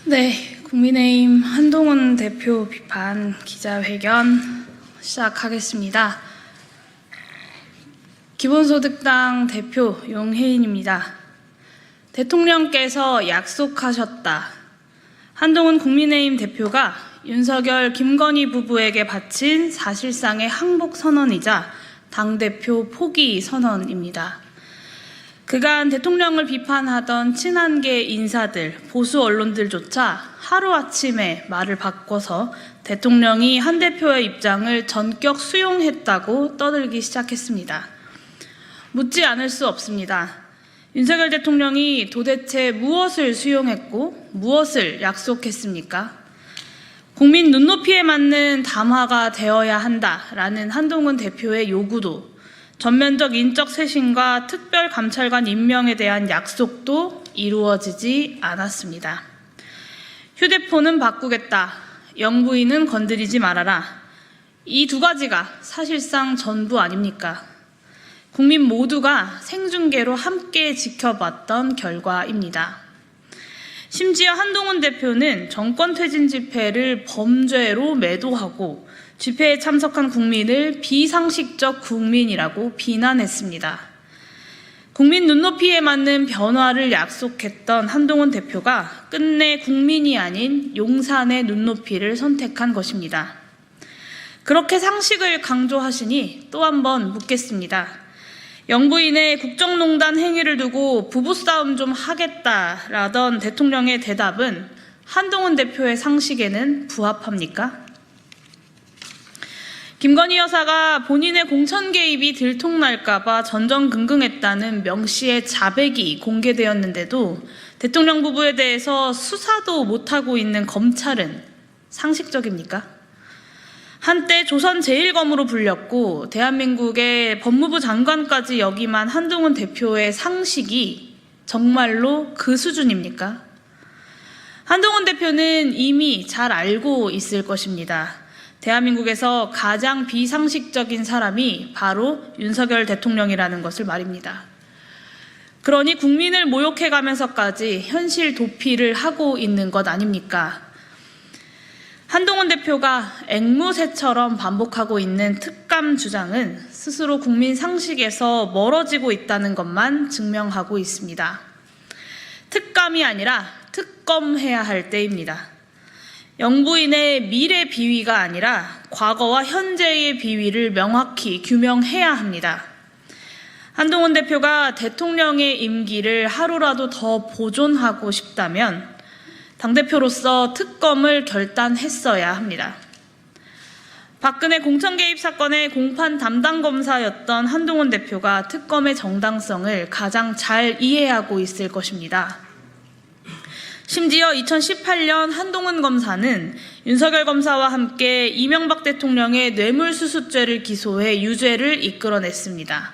네, 국민의힘 한동훈 대표 비판 기자회견 시작하겠습니다. 기본소득당 대표 용혜인입니다. 대통령께서 약속하셨다. 한동훈 국민의힘 대표가 윤석열, 김건희 부부에게 바친 사실상의 항복 선언이자 당대표 포기 선언입니다. 그간 대통령을 비판하던 친한계 인사들, 보수 언론들조차 하루아침에 말을 바꿔서 대통령이 한 대표의 입장을 전격 수용했다고 떠들기 시작했습니다. 묻지 않을 수 없습니다. 윤석열 대통령이 도대체 무엇을 수용했고 무엇을 약속했습니까? 국민 눈높이에 맞는 담화가 되어야 한다라는 한동훈 대표의 요구도, 전면적 인적 쇄신과 특별감찰관 임명에 대한 약속도 이루어지지 않았습니다. 휴대폰은 바꾸겠다. 영부인은 건드리지 말아라. 이 두 가지가 사실상 전부 아닙니까? 국민 모두가 생중계로 함께 지켜봤던 결과입니다. 심지어 한동훈 대표는 정권 퇴진 집회를 범죄로 매도하고 집회에 참석한 국민을 비상식적 국민이라고 비난했습니다. 국민 눈높이에 맞는 변화를 약속했던 한동훈 대표가 끝내 국민이 아닌 용산의 눈높이를 선택한 것입니다. 그렇게 상식을 강조하시니 또 한 번 묻겠습니다. 영부인의 국정농단 행위를 두고 부부싸움 좀 하겠다라던 대통령의 대답은 한동훈 대표의 상식에는 부합합니까? 김건희 여사가 본인의 공천 개입이 들통날까봐 전전긍긍했다는 명 씨의 자백이 공개되었는데도 대통령 부부에 대해서 수사도 못하고 있는 검찰은 상식적입니까? 한때 조선 제1검으로 불렸고 대한민국의 법무부 장관까지 역임한 한동훈 대표의 상식이 정말로 그 수준입니까? 한동훈 대표는 이미 잘 알고 있을 것입니다. 대한민국에서 가장 비상식적인 사람이 바로 윤석열 대통령이라는 것을 말입니다. 그러니 국민을 모욕해가면서까지 현실 도피를 하고 있는 것 아닙니까? 한동훈 대표가 앵무새처럼 반복하고 있는 특감 주장은 스스로 국민 상식에서 멀어지고 있다는 것만 증명하고 있습니다. 특감이 아니라 특검해야 할 때입니다. 영부인의 미래 비위가 아니라 과거와 현재의 비위를 명확히 규명해야 합니다. 한동훈 대표가 대통령의 임기를 하루라도 더 보존하고 싶다면 당대표로서 특검을 결단했어야 합니다. 박근혜 공천 개입 사건의 공판 담당 검사였던 한동훈 대표가 특검의 정당성을 가장 잘 이해하고 있을 것입니다. 심지어 2018년 한동훈 검사는 윤석열 검사와 함께 이명박 대통령의 뇌물수수죄를 기소해 유죄를 이끌어냈습니다.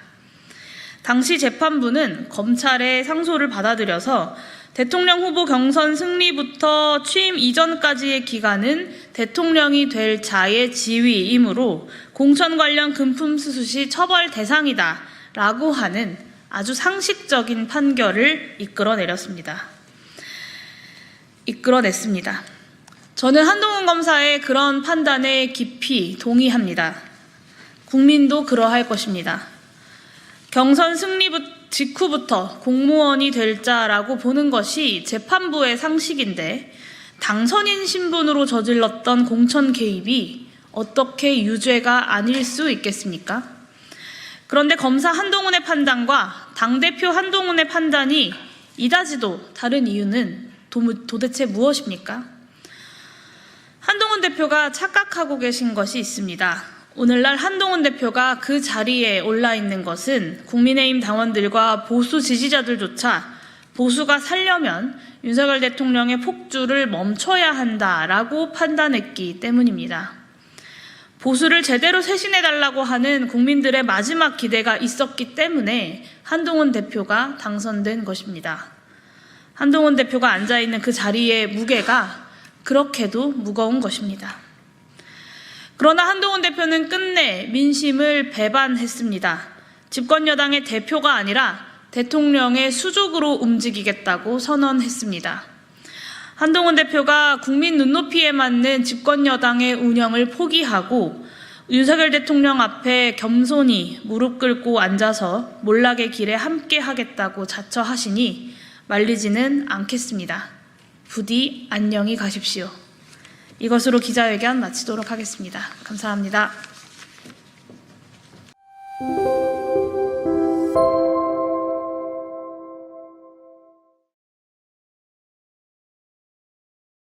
당시 재판부는 검찰의 상소를 받아들여서 대통령 후보 경선 승리부터 취임 이전까지의 기간은 대통령이 될 자의 지위이므로 공천 관련 금품 수수 시 처벌 대상이다 라고 하는 아주 상식적인 판결을 이끌어냈습니다. 저는 한동훈 검사의 그런 판단에 깊이 동의합니다. 국민도 그러할 것입니다. 경선 승리 직후부터 공무원이 될 자라고 보는 것이 재판부의 상식인데 당선인 신분으로 저질렀던 공천 개입이 어떻게 유죄가 아닐 수 있겠습니까? 그런데 검사 한동훈의 판단과 당대표 한동훈의 판단이 이다지도 다른 이유는 도대체 무엇입니까? 한동훈 대표가 착각하고 계신 것이 있습니다. 오늘날 한동훈 대표가 그 자리에 올라 있는 것은 국민의힘 당원들과 보수 지지자들조차 보수가 살려면 윤석열 대통령의 폭주를 멈춰야 한다라고 판단했기 때문입니다. 보수를 제대로 쇄신해달라고 하는 국민들의 마지막 기대가 있었기 때문에 한동훈 대표가 당선된 것입니다. 한동훈 대표가 앉아있는 그 자리의 무게가 그렇게도 무거운 것입니다. 그러나 한동훈 대표는 끝내 민심을 배반했습니다. 집권 여당의 대표가 아니라 대통령의 수족으로 움직이겠다고 선언했습니다. 한동훈 대표가 국민 눈높이에 맞는 집권 여당의 운영을 포기하고 윤석열 대통령 앞에 겸손히 무릎 꿇고 앉아서 몰락의 길에 함께 하겠다고 자처하시니 말리지는 않겠습니다. 부디 안녕히 가십시오. 이것으로 기자회견 마치도록 하겠습니다. 감사합니다.